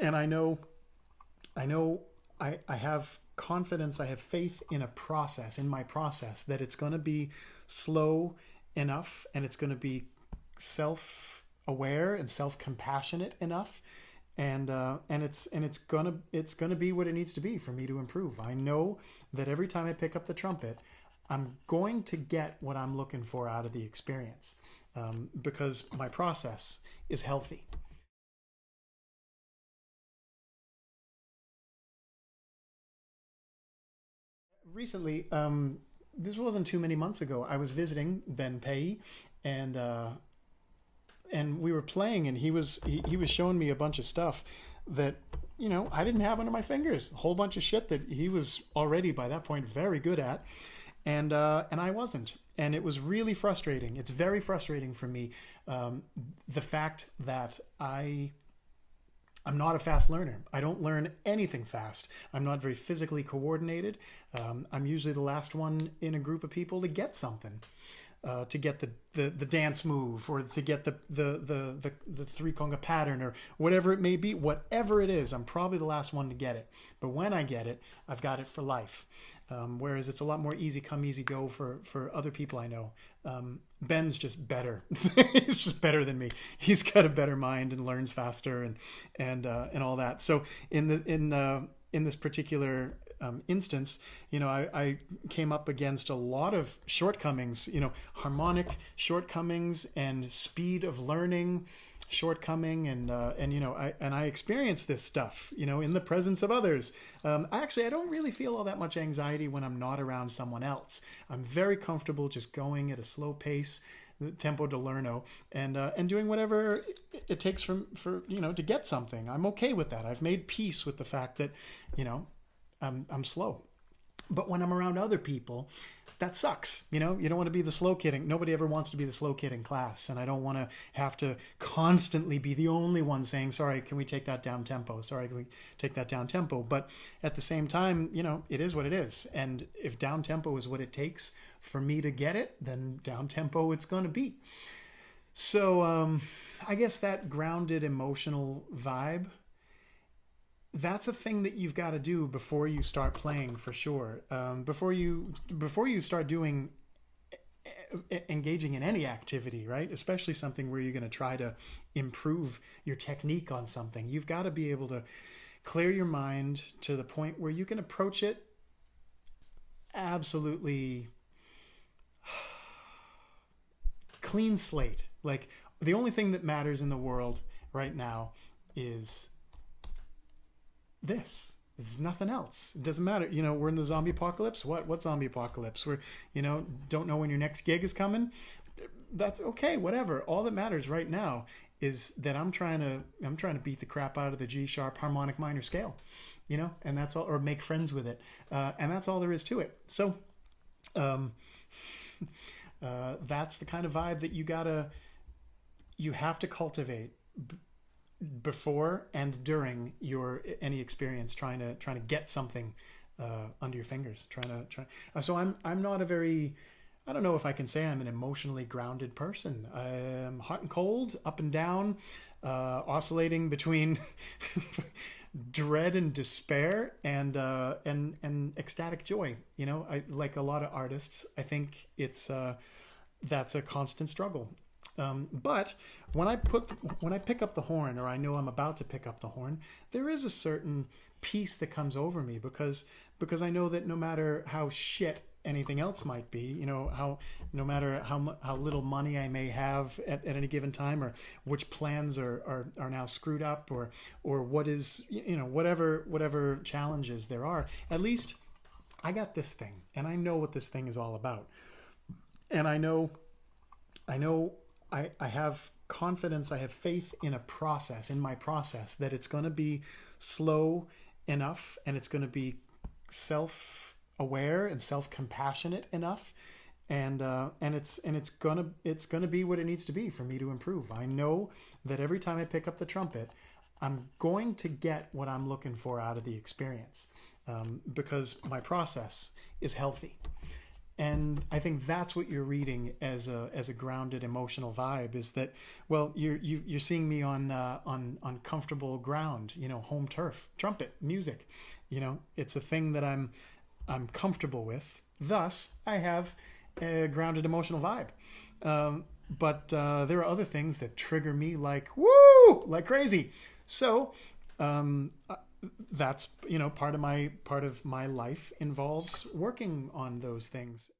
And I know I have confidence, I have faith in a process, in my process, that it's going to be slow enough and it's going to be self aware and self compassionate enough. And it's gonna be what it needs to be for me to improve. I know that every time I pick up the trumpet, I'm going to get what I'm looking for out of the experience, because my process is healthy. Recently, this wasn't too many months ago. I was visiting Ben Pei, and and we were playing, and he was showing me a bunch of stuff that I didn't have under my fingers. A whole bunch of shit that he was already by that point very good at, and I wasn't. And it was really frustrating. It's very frustrating for me, the fact that I'm not a fast learner. I don't learn anything fast. I'm not very physically coordinated. I'm usually the last one in a group of people to get something, to get the dance move, or to get the three conga pattern, or whatever it may be. Whatever it is, I'm probably the last one to get it. But when I get it, I've got it for life. Whereas it's a lot more easy come, easy go for other people I know. Ben's just better. He's just better than me. He's got a better mind and learns faster, and all that. So in this particular instance, I came up against a lot of shortcomings, harmonic shortcomings and speed of learning shortcoming, and I experienced this stuff, in the presence of others. Actually, I don't really feel all that much anxiety when I'm not around someone else. I'm very comfortable just going at a slow pace, the tempo de learno, and doing whatever it takes for to get something. I'm okay with that. I've made peace with the fact that I'm slow. But when I'm around other people, that sucks. You don't want to be the slow kid. Nobody ever wants to be the slow kid in class. And I don't want to have to constantly be the only one saying, sorry, can we take that down tempo? Sorry, can we take that down tempo? But at the same time, it is what it is. And if down tempo is what it takes for me to get it, then down tempo it's going to be. So I guess that grounded emotional vibe, that's a thing that you've got to do before you start playing, for sure. Before you start doing engaging in any activity, right? Especially something where you're going to try to improve your technique on something. You've got to be able to clear your mind to the point where you can approach it absolutely clean slate. Like, the only thing that matters in the world right now is this. There's nothing else. It doesn't matter. We're in the zombie apocalypse. What zombie apocalypse? We're, don't know when your next gig is coming. That's okay. Whatever. All that matters right now is that I'm trying to beat the crap out of the G sharp harmonic minor scale, and that's all, or make friends with it. And that's all there is to it. So, that's the kind of vibe that you have to cultivate before and during any experience, trying to get something under your fingers, so I'm not a very, I don't know if I can say I'm an emotionally grounded person. I'm hot and cold, up and down, oscillating between dread and despair, and ecstatic joy. I, like a lot of artists, I think that's a constant struggle. But when I pick up the horn, or I know I'm about to pick up the horn, there is a certain peace that comes over me, because I know that no matter how shit anything else might be, no matter how little money I may have at any given time, or which plans are now screwed up, or what is, whatever challenges there are, at least I got this thing, and I know what this thing is all about. And I know I have confidence, I have faith in a process, in my process, that it's going to be slow enough, and it's going to be self-aware and self-compassionate enough, and it's gonna be what it needs to be for me to improve. I know that every time I pick up the trumpet, I'm going to get what I'm looking for out of the experience, because my process is healthy. And I think that's what you're reading as a grounded emotional vibe, is that, well, you're seeing me on comfortable ground, home turf, trumpet music. It's a thing that I'm comfortable with. Thus, I have a grounded emotional vibe. But there are other things that trigger me like woo, like crazy. So that's part of my life involves working on those things.